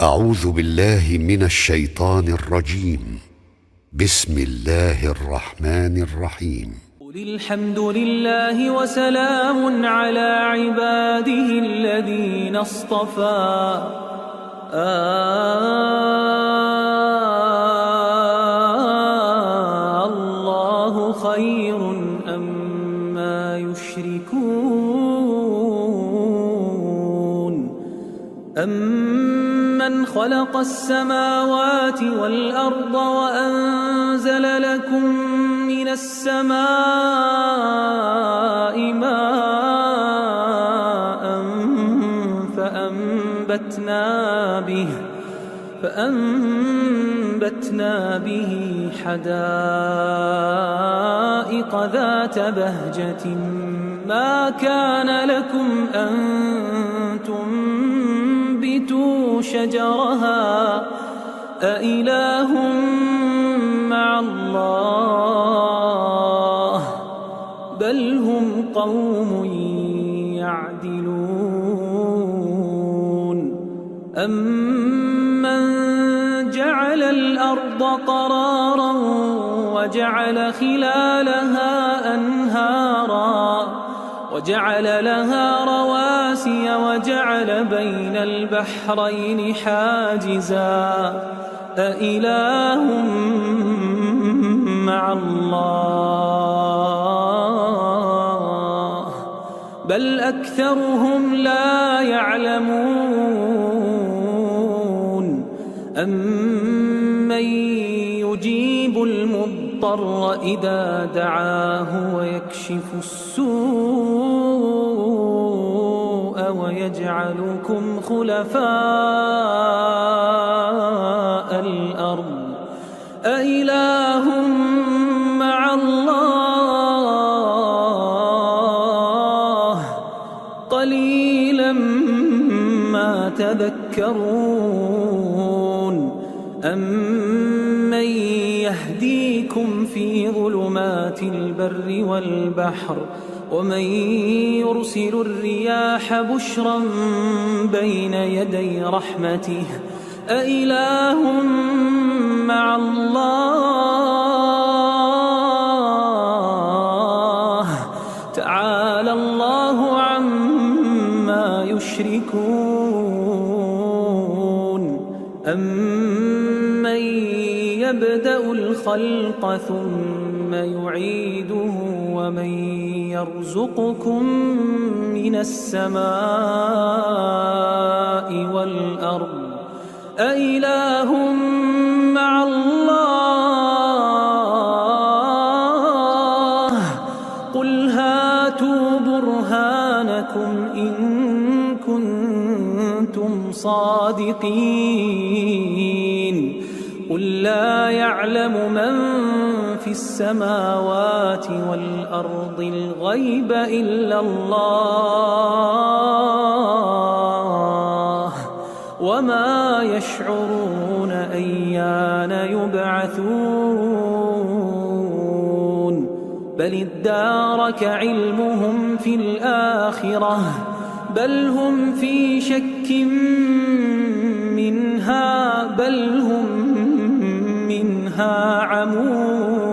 أعوذ بالله من الشيطان الرجيم. بسم الله الرحمن الرحيم. قل الحمد لله وسلام على عباده الذين اصطفى. الله خير أما يشركون. أمن خلق السماوات والأرض وأنزل لكم من السماء ماء فأنبتنا به حدائق ذات بهجة ما كان لكم أن تنبتوا شجرها أإله مع الله بل هم قوم يعدلون. أمن جعل الأرض قرارا وجعل خلالها أنهارا وجعل لها رواسي وجعل بين البحرين حاجزا أإله مع الله بل أكثرهم لا يعلمون. أمن يجيب المضطر إذا دعاه ويكشف السوء ويجعلكم خلفاء الأرض أإله مع الله قليلا ما تذكرون. أمن يهديكم في ظلمات البر والبحر ومن يرسل الرياح بشرا بين يدي رحمته أإله مع الله تعالى الله عما يشركون. أمن يبدأ الخلق ثم يعيده ومن يرزقكم من السماء والأرض أإله مع الله قل هاتوا برهانكم إن كنتم صادقين. قل لا يعلم من في السماوات والأرض الغيب إلا الله وما يشعرون أيان يبعثون بل ادارك علمهم في الآخرة بل هم في شك منها بل هم منها عمون.